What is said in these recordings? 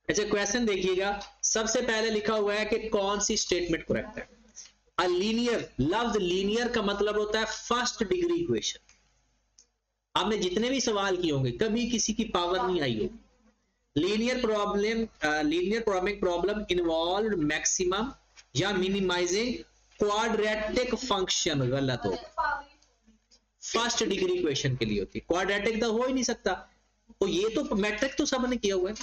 अच्छा क्वेश्चन देखिएगा, सबसे पहले लिखा हुआ है कि कौन सी स्टेटमेंट करेक्ट है। अ लीनियर, लफ्ज लीनियर का मतलब होता है फर्स्ट डिग्री इक्वेशन। आपने जितने भी सवाल किए होंगे कभी किसी की पावर नहीं आई होगी। Linear programming problem involve maximum या मिनिमाइजिंग क्वाड्रेटिक फंक्शन, गलत हो, फर्स्ट डिग्री इक्वेशन के लिए होती है, क्वाड्रेटिक तो हो ही नहीं सकता। तो ये तो मैट्रिक तो सबने किया हुआ है,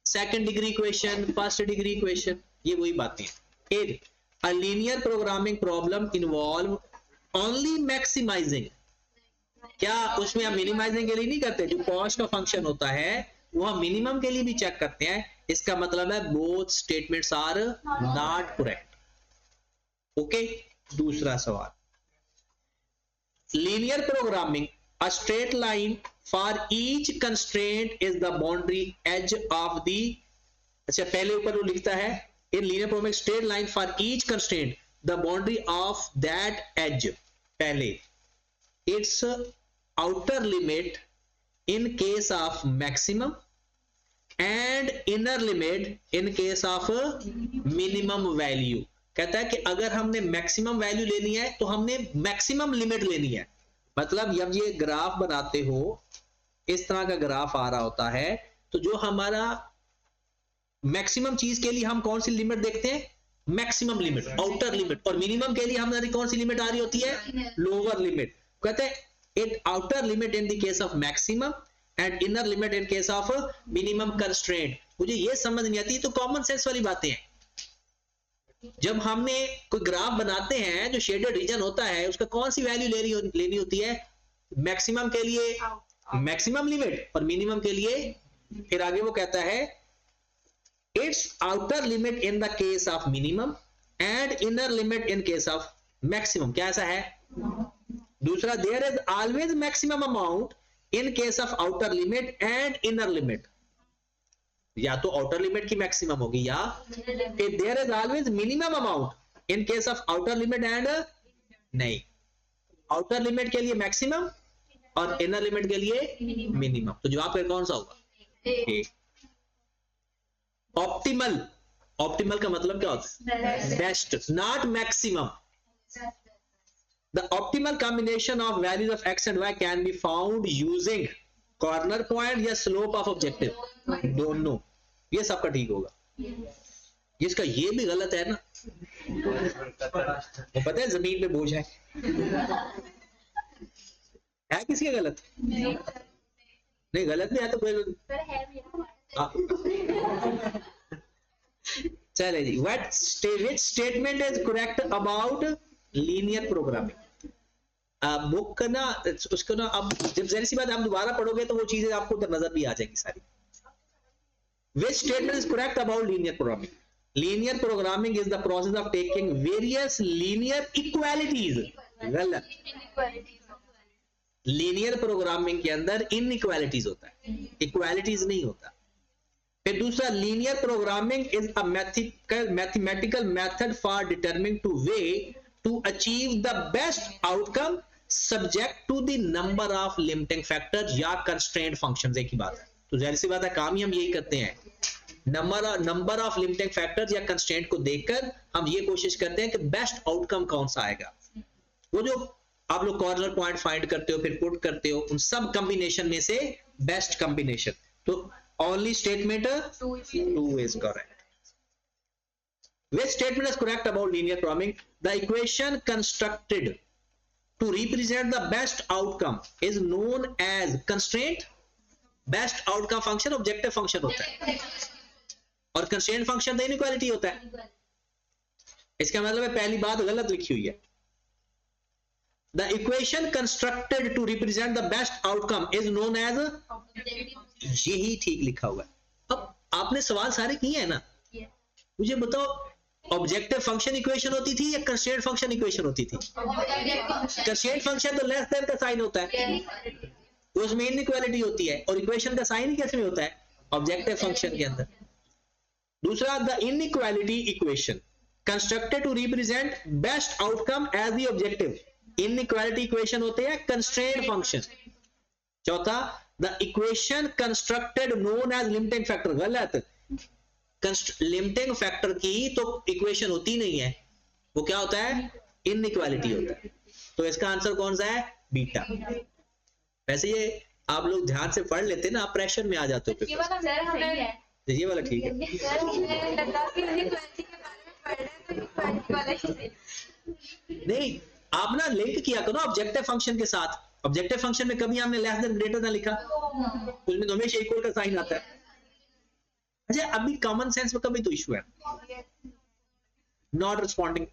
second degree equation, first degree equation, ये वही बातें हैं। फिर a linear programming problem involve only maximizing, क्या उसमें हम मिनिमाइजिंग के लिए नहीं करते, जो कॉस्ट का फंक्शन होता है वो हम मिनिमम के लिए भी चेक करते हैं। इसका मतलब है both statements are not correct. Okay, दूसरा सवाल, linear programming, a straight line for each constraint is the boundary edge of the, अच्छा पहले ऊपर वो लिखता है in linear programming straight line for each constraint the boundary of that edge, पहले its outer limit in case of maximum and inner limit in case of minimum value। कहता है कि अगर हमने मैक्सिमम वैल्यू लेनी है तो हमने मैक्सिमम लिमिट लेनी है। मतलब जब ये ग्राफ बनाते हो, इस तरह का ग्राफ आ रहा होता है, तो जो हमारा मैक्सिमम चीज के लिए हम कौन सी लिमिट देखते हैं, मैक्सिमम लिमिट, आउटर लिमिट, और मिनिमम के लिए हमारी कौन सी लिमिट आ रही होती है, लोअर लिमिट। कहते हैं it outer limit in the case of maximum and inner limit in case of minimum constraint. मुझे ये समझ नहीं आती, तो कॉमन सेंस वाली बातें हैं। जब हमने कोई ग्राफ बनाते हैं, जो शेडेड रीजन होता है उसका कौन सी वैल्यू लेनी होती है, मैक्सिमम के लिए मैक्सिमम लिमिट और मिनिमम के लिए, फिर आगे वो कहता है it's outer limit in the case of minimum and inner limit in case of maximum. क्या ऐसा है? दूसरा, there is always maximum amount in case of outer limit and inner limit, या तो आउटर लिमिट की मैक्सिमम होगी या there is always minimum amount in case of outer limit and, नहीं, आउटर लिमिट के लिए मैक्सिमम और इनर लिमिट के लिए मिनिमम। तो जवाब फिर कौन सा होगा? ऑप्टिमल, ऑप्टिमल का मतलब क्या होता है? Best, not maximum. The optimal combination of values of x and y can be found using corner point या स्लोप ऑफ ऑब्जेक्टिव, दोनों। ये सबका ठीक होगा, जिसका ये भी गलत है ना, वो पता है जमीन पे बोझ है किसी का गलत? नहीं गलत नहीं है तो कोई, चले जी। What statement is correct about linear programming? Book का ना, उसको ना, अब जब जहरी सी बात आप दोबारा पढ़ोगे तो वो चीजें आपको उधर नजर भी आ जाएंगी सारी। Which statement is correct about linear programming? Linear programming is the process of taking various linear equalities, गलत। लीनियर प्रोग्रामिंग के अंदर इनइक्वालिटीज होता है, इक्वालिटीज नहीं होता। फिर दूसरा, linear programming is a mathematical method for determining to way to achieve the best outcome subject to the number of limiting factor या कंस्ट्रेंट फंक्शंस। एक ही बात है, तो जाहिर सी बात है काम ही हम यही करते हैं, नंबर ऑफ लिमिटिंग फैक्टर्स या कंस्ट्रेंट को देखकर हम ये कोशिश करते हैं कि बेस्ट आउटकम कौन सा आएगा। वो जो आप लोग कॉर्नर पॉइंट फाइंड करते हो, फिर पुट करते हो, उन सब कॉम्बिनेशन में से बेस्ट कॉम्बिनेशन। तो only statement 2 is correct. Which statement is correct about linear programming? The equation constructed to represent the best outcome is known as constraint। Best outcome function objective function होता है और constraint function तो inequality होता है। इसका मतलब है पहली बात गलत लिखी हुई है। The equation constructed to represent the best outcome is known as, यही ठीक लिखा हुआ है। अब आपने सवाल सारे किए हैं ना, मुझे बताओ ऑब्जेक्टिव फंक्शन इक्वेशन होती थी या कंस्ट्रेंट फंक्शन इक्वेशन होती थी? कंस्ट्रेंट फंक्शन तो लेस देन का साइन होता है, उसमें इनइक्वालिटी होती है, और इक्वेशन का साइन कैसे में होता है? ऑब्जेक्टिव फंक्शन के अंदर। दूसरा, the inequality equation constructed to represent best outcome as the objective, inequality equation होते हैं कंस्ट्रेंट फंक्शन। चौथा, the equation constructed known as limiting factor, गलत। लिमिटिंग फैक्टर की तो इक्वेशन होती नहीं है, वो क्या होता है, इनइक्वालिटी होता है। तो इसका आंसर कौन सा है, बीटा। वैसे ये आप लोग ध्यान से पढ़ लेते ना, आप प्रेशर में आ जाते हो। ये वाला ठीक है। नहीं, आप ना लिंक किया करो ऑब्जेक्टिव फंक्शन के साथ। ऑब्जेक्टिव फंक्शन में कभी हमने लेस देन ग्रेटर देन लिखा, उसमें तो हमेशा इक्वल का साइन आता है। अच्छा, अभी कॉमन सेंस में कभी तो इशू है, not responding.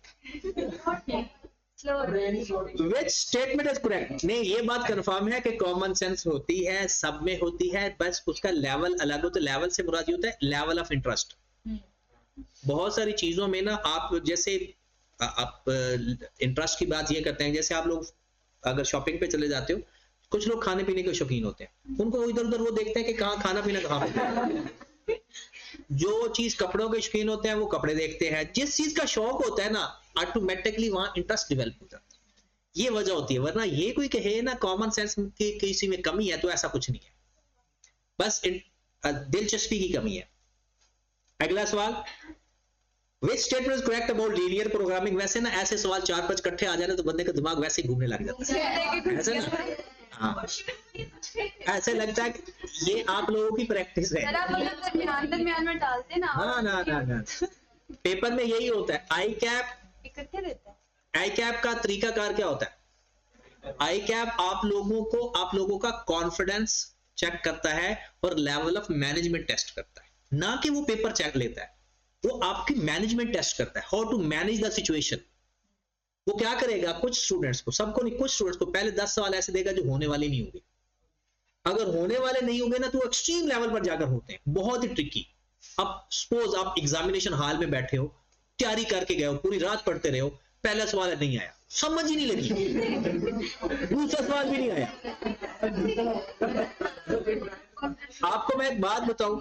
Which statement is correct? नहीं, ये बात कंफर्म है कि कॉमन सेंस होती है, सब में होती है, बस उसका लेवल अलग होता है। लेवल से मुराद होता है लेवल ऑफ इंटरेस्ट। बहुत सारी चीजों में ना, आप जैसे आप इंटरेस्ट की बात ये करते हैं, जैसे आप लोग अगर शॉपिंग पे चले जाते हो, कुछ लोग खाने पीने के शौकीन होते हैं, उनको इधर उधर वो देखते हैं कि कहाँ खाना पीना कहाँ पे। जो चीज कपड़ों के शौकीन होते हैं वो कपड़े देखते हैं। जिस चीज का शौक होता है ना, ऑटोमेटिकली वहां इंटरेस्ट डेवलप हो जाता है। ये वजह होती है, वरना ये कोई कहे ना कॉमन सेंस की किसी में कमी है, तो ऐसा कुछ नहीं है, बस दिलचस्पी की कमी है। अगला सवाल, Which statement is correct about linear programming? वैसे ना ऐसे सवाल 4-5 इकट्ठे आ जाने तो बंदे का दिमाग वैसे ही घूमने लग जाता है, ऐसे ना, हाँ, ऐसे लगता है कि ये आप लोगों की प्रैक्टिस है। दरमियान में डालते ना। हाँ ना, पेपर में यही होता है। आई कैप इकट्ठे देते हैं। आई कैप का तरीकाकार क्या होता है? आई कैप आप लोगों का कॉन्फिडेंस चेक करता है और लेवल ऑफ मैनेजमेंट टेस्ट करता है, ना कि वो पेपर चेक लेता है, वो आपकी मैनेजमेंट टेस्ट करता है, how to manage the situation. वो क्या करेगा, कुछ स्टूडेंट्स को, सबको नहीं, कुछ स्टूडेंट्स को पहले 10 सवाल ऐसे देगा जो होने वाले नहीं होंगे। अगर होने वाले नहीं होंगे ना, तो एक्सट्रीम लेवल पर जाकर होते हैं, बहुत ही ट्रिकी। अब सपोज आप एग्जामिनेशन हॉल में बैठे हो, तैयारी करके गए हो, पूरी रात पढ़ते रहे हो, पहला सवाल नहीं आया, समझ ही नहीं लगी, दूसरा सवाल भी नहीं आया। आपको मैं एक बात बताऊं,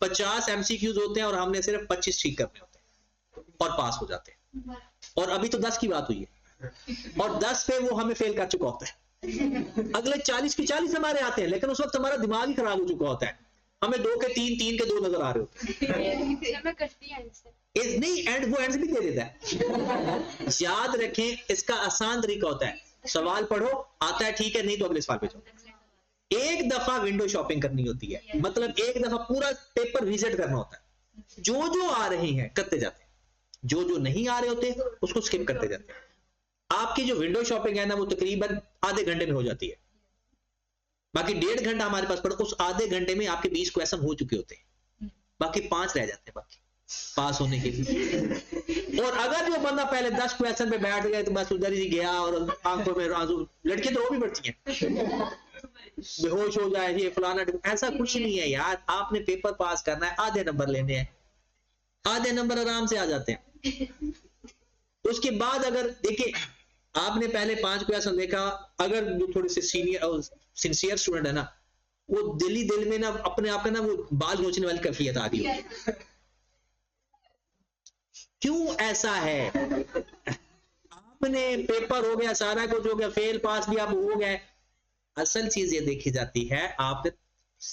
50 MCQs होते हैं और हमने सिर्फ 25 ठीक करने होते हैं और पास हो जाते हैं। और अभी तो 10 की बात हुई है, और 10 पे वो हमें फेल कर चुका होता है। अगले 40 के 40 हमारे आते हैं, लेकिन उस वक्त हमारा दिमाग ही खराब हो चुका होता है, हमें 2 के 3, 3 के 2 नजर आ रहे होते हैं। नहीं, एंड वो एंड भी दे देता है। याद रखें, इसका आसान तरीका होता है, सवाल पढ़ो, आता है ठीक है, नहीं तो अगले सवाल पे जाओ। एक दफा विंडो शॉपिंग करनी होती है, मतलब एक दफा पूरा पेपर विजिट करना होता है। जो जो आ रहे हैं करते जाते हैं, जो जो नहीं आ रहे होते उसको स्किप करते जाते हैं। आपकी जो विंडो शॉपिंग है ना, वो तकरीबन आधे घंटे में हो जाती है। बाकी 1.5 घंटा हमारे पास पड़ा, उस आधे घंटे में आपके 20 क्वेश्चन हो चुके होते हैं, बाकी 5 रह जाते हैं बाकी पास होने के लिए। और अगर जो बंदा पहले 10 क्वेश्चन पे बैठ गया तो बस उधर ही गया और आंखों में आंसू, लड़के तो वो भी बढ़ती हैं, बेहोश हो जाए, ये फलाना। ऐसा कुछ नहीं है यार, आपने पेपर पास करना है, आधे नंबर लेने हैं, आधे नंबर आराम से आ जाते हैं। उसके बाद अगर देखिए, आपने पहले 5 क्वेश्चन देखा, अगर जो थोड़े से सीनियर सिंसियर स्टूडेंट है ना, वो दिल में ना अपने आप ना वो बाल नोचने वाली कैफियत आ गई है। क्यों ऐसा है? आपने पेपर हो गया, सारा कुछ हो गया, फेल पास भी आप हो गए। असल चीज ये देखी जाती है, आपने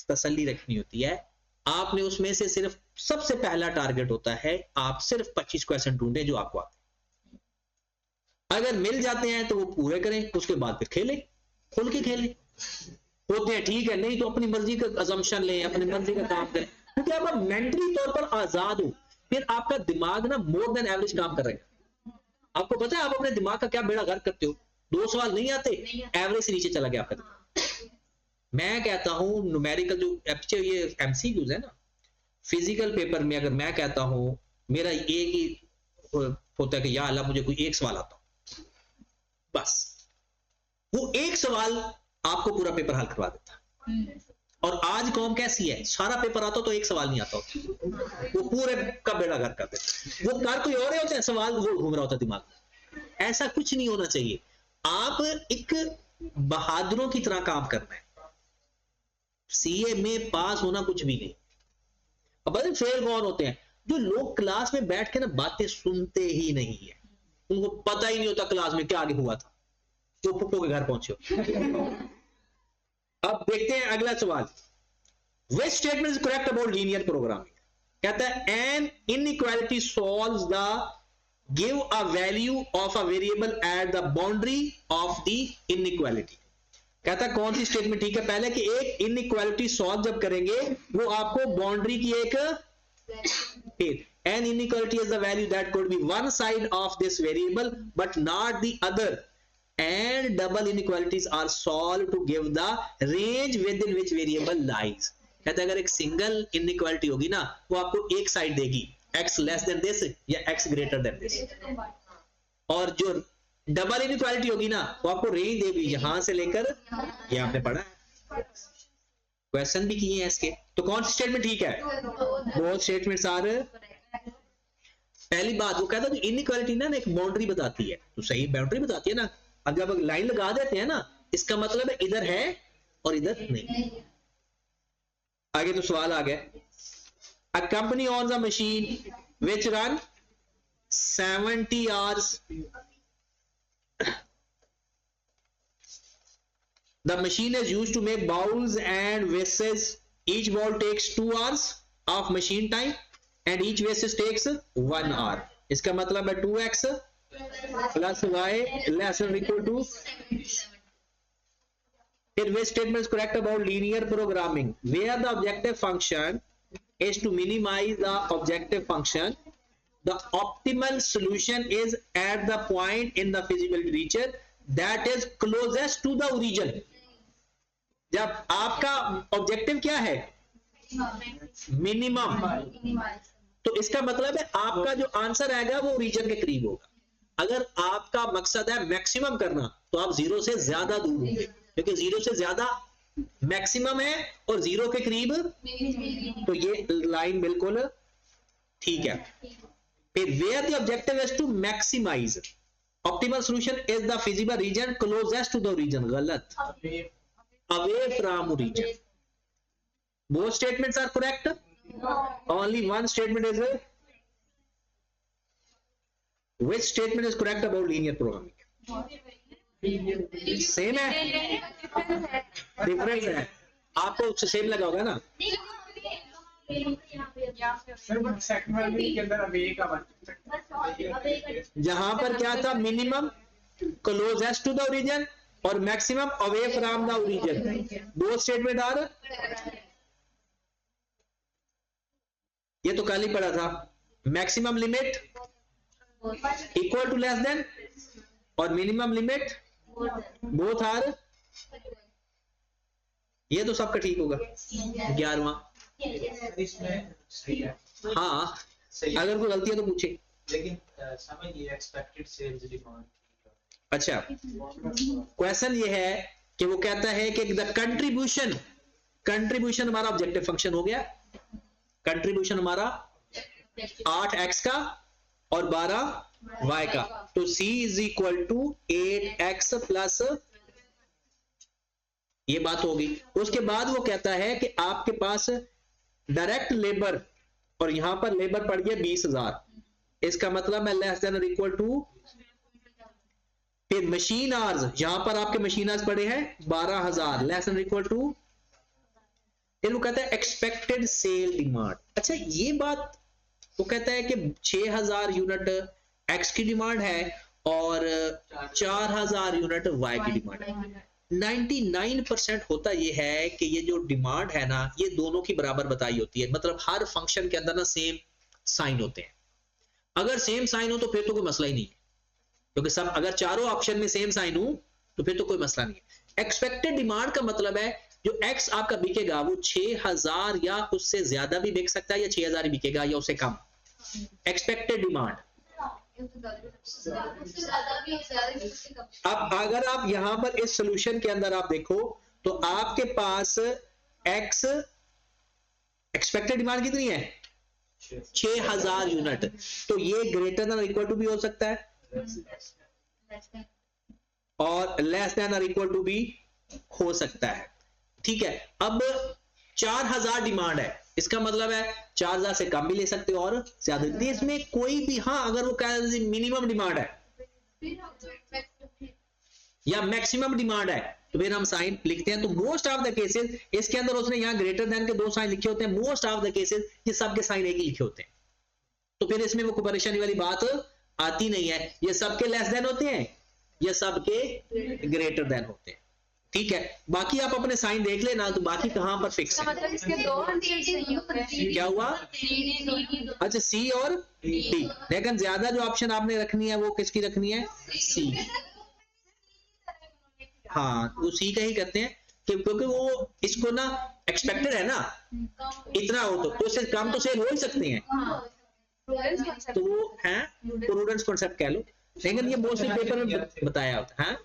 तसल्ली रखनी होती है, आपने उसमें से सिर्फ सबसे पहला टारगेट होता है, आप सिर्फ 25 क्वेश्चन ढूंढें जो आपको आते हैं। अगर मिल जाते हैं तो वो पूरे करें, उसके बाद फिर खेलें, खुल के खेलें। होते हैं ठीक है, नहीं तो अपनी मर्जी का अजम्पशन लें, अपनी मर्जी का काम करें, क्योंकि आप मेंटली तौर पर आजाद हो, फिर आपका दिमाग ना मोर देन एवरेज काम कर रहेगा। आपको पता है आप अपने दिमाग का क्या बेड़ा गर्क करते हो। 2 सवाल नहीं आते, एवरेज से नीचे चला गया आपका दिमाग। मैं कहता हूं न्यूमेरिकल जो ये MCQs है ना, फिजिकल पेपर में अगर मैं कहता हूं, मेरा एक ही होता है कि या अल्लाह मुझे कोई एक सवाल आता हो, बस वो एक सवाल आपको पूरा पेपर हल करवा देता। और आज कौम कैसी है, सारा पेपर आता तो एक सवाल नहीं आता होता, वो पूरे का बेड़ा गर्क कर देता। वो कर कोई और होता है, सवाल वो घूम रहा होता दिमाग। ऐसा कुछ नहीं होना चाहिए। आप एक बहादुरों की तरह काम करना है। CA में पास होना कुछ भी नहीं। अब पता फेल कौन होते हैं? जो लोग क्लास में बैठ के ना बातें सुनते ही नहीं है, उनको पता ही नहीं होता क्लास में क्या आगे हुआ था, जो पुप्पो के घर पहुंचे हो। अब देखते हैं अगला सवाल, which statement is correct about linear programming? कहता है an inequality solves the give a value of a variable at the boundary of the inequality. कहता है कौन सी स्टेटमेंट ठीक है? पहले कि एक इनइक्वालिटी सॉल्व जब करेंगे वो आपको बाउंड्री की एक फिर an inequality is the value that could be one side of this variable but not the other, and double inequalities are solved to give the range within which variable lies. कहता है अगर एक single inequality होगी ना वो आपको एक side देगी x लेस देन दिस या x ग्रेटर देन दिस, और जो डबल इनइक्वालिटी होगी ना वो आपको रेंज देगी यहां से लेकर, ये आपने पढ़ा है, क्वेश्चन भी किए हैं इसके। तो कौन सी स्टेटमेंट ठीक है? Both statements are. पहली बात वो कहता है इनइक्वालिटी ना एक बाउंड्री बताती है, तो सही बाउंड्री बताती है ना। अब जब लाइन लगा देते हैं ना इसका मतलब है इधर है और इधर नहीं। आगे तो सवाल आ गया, a company on the machine which run 70 hours, the machine is used to make bowls and vases. Each bowl takes 2 hours of machine time and each vase takes 1 hour. इसका मतलब है 2x plus y less than or equal to। फिर which statement is correct about linear programming? Where the objective function is to minimize the objective function, the optimal solution is at the point in the feasibility region that is closest to the origin. जब आपका objective क्या है? Minimum, तो इसका मतलब है आपका जो आंसर आएगा वो ओरिजिन के करीब होगा। अगर आपका मकसद है मैक्सिमम करना तो आप जीरो से ज्यादा दूर होंगे, क्योंकि जीरो से ज्यादा मैक्सिमम है और जीरो के करीब, तो ये लाइन बिल्कुल ठीक है। फिर where the objective is to maximize, optimal solution is the feasible region closest to the origin, गलत, away from origin. Both statements are correct. Only one statement is which statement is correct about linear programming? Same है, difference है, आपको same लगा होगा ना। जहां पर क्या था? Minimum closest to the origin और maximum away from the origin. दो स्टेटमेंट आर, ये तो कल ही पढ़ा था। Maximum limit equal to less than और मिनिमम लिमिट बोथ आर, ये तो सबका ठीक होगा। 11वां, हाँ अगर कोई गलती है तो पूछे। लेकिन समझिए एक्सपेक्टेड सेल्स डिमांड। अच्छा, क्वेश्चन ये है कि वो कहता है कि द कंट्रीब्यूशन हमारा ऑब्जेक्टिव फंक्शन हो गया। कंट्रीब्यूशन हमारा 8x का और 12y का, तो c is equal to 8x plus, ये बात होगी। उसके बाद वो कहता है कि आपके पास डायरेक्ट लेबर और यहां पर लेबर पड़ गया 20,000, इसका मतलब है लेस देन और इक्वल टू। फिर मशीन आवर्स, यहां पर आपके मशीन आवर्स पड़े हैं 12,000 लेस देन इक्वल टू। फिर वो कहता है एक्सपेक्टेड सेल डिमांड। अच्छा, ये बात वो कहता है कि 6,000 यूनिट एक्स की डिमांड है और 4,000 यूनिट वाई की डिमांड है। 99% होता ये है कि ये जो डिमांड है ना ये दोनों की बराबर बताई होती है, मतलब हर फंक्शन के अंदर ना सेम साइन होते हैं। अगर सेम साइन हो तो फिर तो कोई मसला ही नहीं है, क्योंकि सब अगर चारों ऑप्शन में सेम साइन हो तो फिर तो कोई मसला नहीं है। एक्सपेक्टेड डिमांड का मतलब है जो एक्स आपका बिकेगा वो 6,000 या उससे ज्यादा भी बिक सकता है या 6,000 ही बिकेगा या उससे कम। Expected demand. अब अगर आप यहां पर इस सॉल्यूशन के अंदर आप देखो तो आपके पास एक्स एक्सपेक्टेड डिमांड कितनी है? 6,000 यूनिट, तो ये ग्रेटर देन और इक्वल टू भी हो सकता है और लेस देन और इक्वल टू भी हो सकता है। ठीक है, अब 4,000 डिमांड है, इसका मतलब है 4,000 से कम भी ले सकते हो और ज्यादा। इसमें कोई भी, हाँ अगर वो कह मिनिमम डिमांड है या मैक्सिमम डिमांड है तो फिर हम साइन लिखते हैं। तो मोस्ट ऑफ द केसेस इसके अंदर उसने यहाँ ग्रेटर देन के 2 साइन लिखे होते हैं, मोस्ट ऑफ द केसेस ये सबके साइन एक ही लिखे होते हैं, तो फिर इसमें वो परेशानी वाली बात आती नहीं है। ये सबके लेस देन होते हैं, ये सबके ग्रेटर देन होते हैं, ठीक है। बाकी आप अपने साइन देख लेना, तो बाकी कहां पर फिक्स है। मतलब इसके दो क्या हुआ? अच्छा सी और डी, लेकिन ज्यादा जो ऑप्शन आपने रखनी है वो किसकी रखनी है? सी। हाँ, वो सी का ही करते हैं क्योंकि वो इसको ना एक्सपेक्टेड है ना इतना हो, तो उससे कम तो सेल हो ही सकते हैं, तो वो है प्रूडेंस कॉन्सेप्ट कह लो, लेकिन ये मोस्टली पेपर में बताया होता है।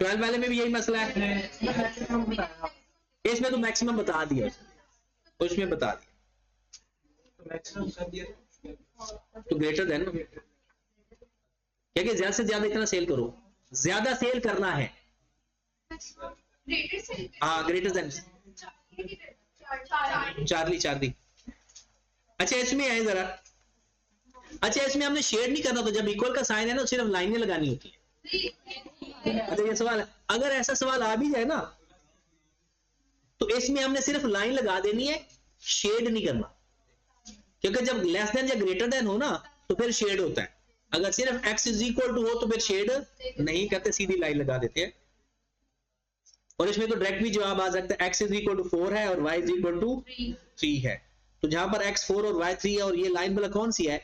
12 वाले में भी यही मसला है, इसमें तो मैक्सिमम बता दिया, उसमें बता दिया तो ग्रेटर देन, क्योंकि ज्यादा से ज्यादा इतना सेल करो, ज्यादा सेल करना है। हाँ, ग्रेटर देन चार्ली। अच्छा इसमें है जरा, अच्छा इसमें हमने शेड नहीं करना, तो जब इक्वल का साइन है ना सिर्फ लाइनें लगानी होती है। अच्छा ये सवाल है, अगर ऐसा सवाल आ भी जाए ना तो इसमें हमने सिर्फ लाइन लगा देनी है, शेड नहीं करना, क्योंकि जब लेस देन या ग्रेटर देन हो ना तो फिर शेड होता है। अगर सिर्फ x इज इक्वल टू हो तो फिर शेड नहीं करते, सीधी लाइन लगा देते हैं। और इसमें तो डायरेक्ट भी जवाब आ सकता है, x इज इक्वल टू 4 है और y इज इक्वल टू 3 है, तो जहां पर x 4 और y 3 है और ये लाइन वाला कौन सी है?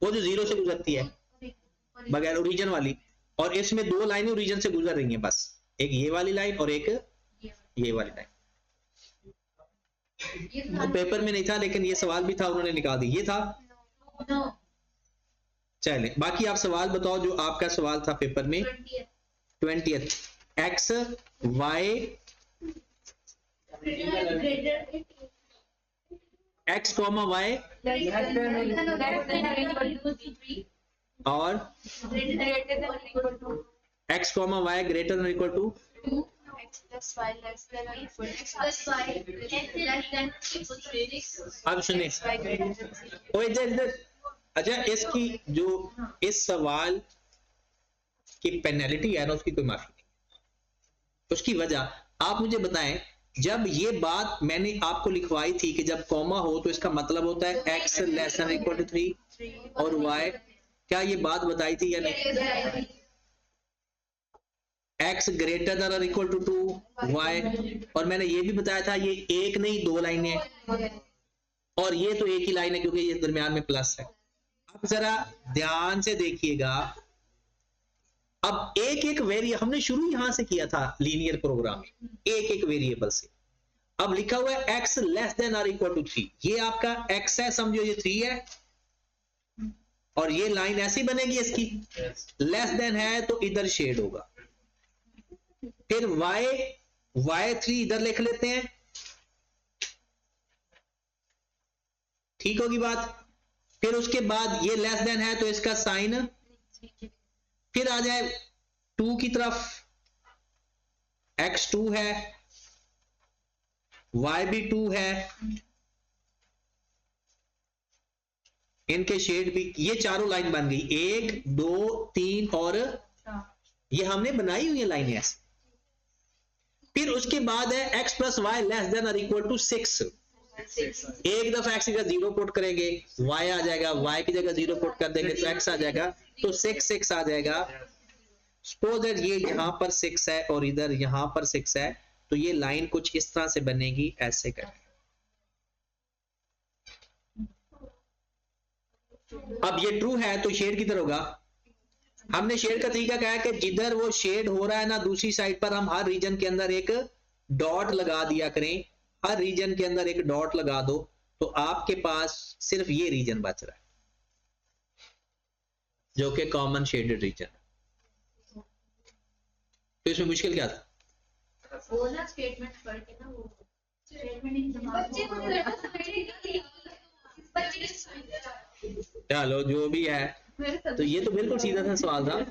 वो जो 0 से गुजरती है बगैर ओरिजिन वाली, और इसमें 2 लाइनें ओरिजिन से गुजर रही हैं बस, एक ये वाली लाइन और एक ये वाली लाइन। तो पेपर में नहीं था लेकिन ये सवाल भी था, उन्होंने निकाल दिया, ये था। चले बाकी आप सवाल बताओ जो आपका सवाल था पेपर में। 20th x y x comma y और x comma y greater than equal to अब सुनिए, अच्छा इसकी जो इस सवाल की पेनल्टी है ना उसकी कोई माफी नहीं, उसकी वजह आप मुझे बताएं। जब ये बात मैंने आपको लिखवाई थी कि जब कॉमा हो तो इसका मतलब होता है x less than equal to 3 और y, क्या ये बात बताई थी या नहीं? x ग्रेटर देन और इक्वल टू 2 y, और मैंने ये भी बताया था ये एक नहीं 2 लाइनें हैं और ये तो एक ही लाइन है क्योंकि ये दरमियान में प्लस है। अब जरा ध्यान से देखिएगा, अब एक एक वेरिएबल हमने शुरू यहां से किया था लीनियर प्रोग्राम में, एक एक वेरिएबल से। अब लिखा हुआ है x लेस देन और इक्वल टू 3, ये आपका x है, समझो ये 3 है और ये लाइन ऐसी बनेगी इसकी, लेस देन है तो इधर शेड होगा। फिर y3 इधर लिख लेते हैं, ठीक होगी बात। फिर उसके बाद ये लेस देन है तो इसका साइन, फिर आ जाए 2 की तरफ, x 2 है, y भी 2 है, इनके शेड भी, ये चारों लाइन बन गई 1 2 3 और ये हमने बनाई हुई है लाइन ऐसे। फिर उसके बाद है x plus y less than और इक्वल टू 6, एक दफा x की जगह 0 पुट करेंगे y आ जाएगा, y की जगह 0 पुट कर देंगे तो x आ जाएगा, तो 6 आ जाएगा। सपोज दैट ये यहां पर 6 है और इधर यहां पर 6 है, तो ये लाइन कुछ इस तरह से बनेगी ऐसे करके। अब ये ट्रू है तो शेड किधर होगा? हमने शेड का तरीका कहा है कि जिधर वो शेड हो रहा है ना दूसरी साइड पर हम हर रीजन के अंदर एक डॉट लगा दिया करें, हर रीजन के अंदर एक डॉट लगा दो तो आपके पास सिर्फ ये रीजन बच रहा है जो कि कॉमन शेडेड रीजन। तो इसमें मुश्किल क्या था? वो ना स्टेटमेंट पढ़ के ना वो चलो जो भी है, तो ये तो बिल्कुल सीधा सा सवाल था।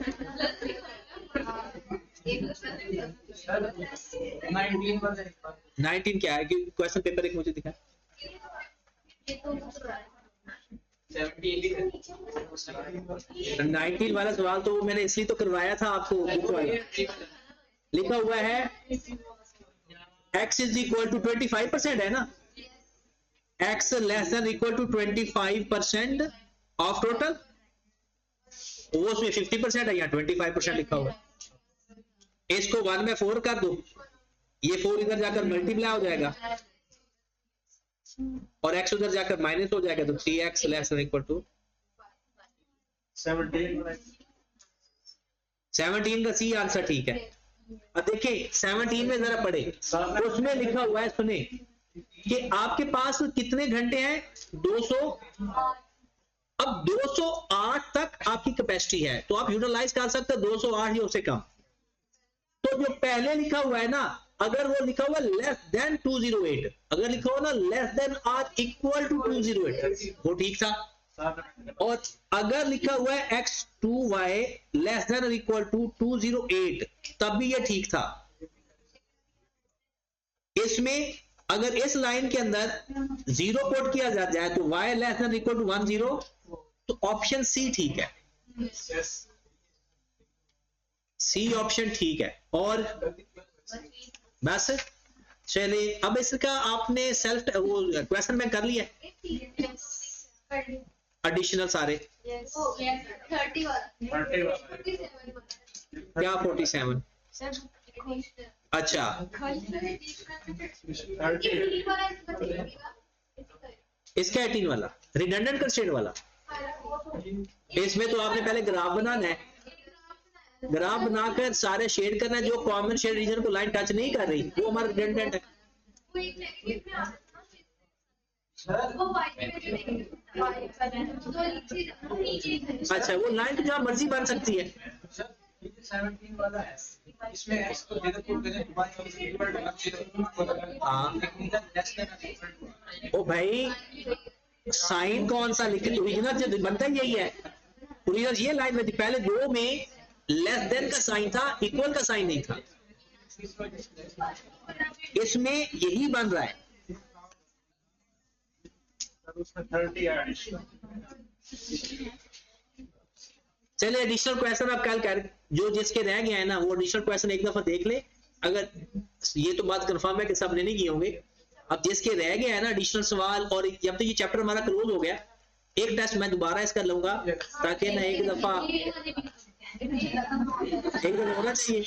19 क्या है कि क्वेश्चन पेपर एक मुझे दिखा, 19 वाला सवाल तो मैंने इसलिए तो करवाया था आपको, बुक वाला लिखा हुआ है x इज इक्वल टू 25% है ना, x less than equal to 25% of total, वो उसमें 50% है, यहाँ 25% लिखा हुआ है। इसको 1 में 4 कर दो, ये 4 इधर जाकर मल्टीप्लाई हो जाएगा और x उधर जाकर माइनस हो जाएगा, तो 3x less than equal to 17 का सी आंसर ठीक है। अब देखिए 17 में जरा पढ़े, उसमें लिखा हुआ है, सुने कि आपके पास कितने घंटे हैं, 200। अब 208 तक आपकी कैपेसिटी है, तो आप यूटिलाइज कर सकते हैं 208 या उससे कम। तो जो पहले लिखा हुआ है ना, अगर वो लिखा हुआ लेस देन 208, अगर लिखा हुआ ना less than or equal to 208, वो ठीक था। और अगर लिखा हुआ है x2y लेस देन और इक्वल टू 208, तब भी ये ठीक था। इसमें अगर इस लाइन के अंदर 0 पुट किया जाए तो y less than equal to 10, तो ऑप्शन सी ठीक है, सी ऑप्शन ठीक है। और बस चलिए, अब इसका आपने सेल्फ वो क्वेश्चन में कर लिया, एडिशनल सारे 30 वाला क्या 47, अच्छा इसका 18 वाला रिडंडेंट कंस्ट्रेंट वाला, इसमें तो आपने पहले ग्राफ बनाना है, ग्राफ बनाकर सारे शेड करना है, जो कॉमन शेड रीजन को लाइन टच नहीं कर रही वो हमारा रिडंडेंट है। अच्छा, वो लाइन तो जहां मर्जी बन सकती है। 17 वाला है, इसमें x को दे दो, ओ भाई, साइन कौन सा लिखे, ओरिजिनल जो बनता है यही है, ओरिजिनल ये लाइन में थी, पहले दो में लेस देन का साइन था, इक्वल का साइन नहीं था, इसमें यही बन रहा है। उसमें 30 है। चलिए एडिशनल क्वेश्चन आप कल कर, जो जिसके रह गया है ना वो एडिशनल क्वेश्चन एक दफा देख ले, अगर ये तो बात कंफर्म है कि सबने नहीं किए होंगे। अब जिसके रह गया है ना एडिशनल सवाल, और जब तक ये चैप्टर हमारा क्लोज हो गया, एक टेस्ट मैं दोबारा इसका लूंगा, ताकि ना एक दफा होना चाहिए।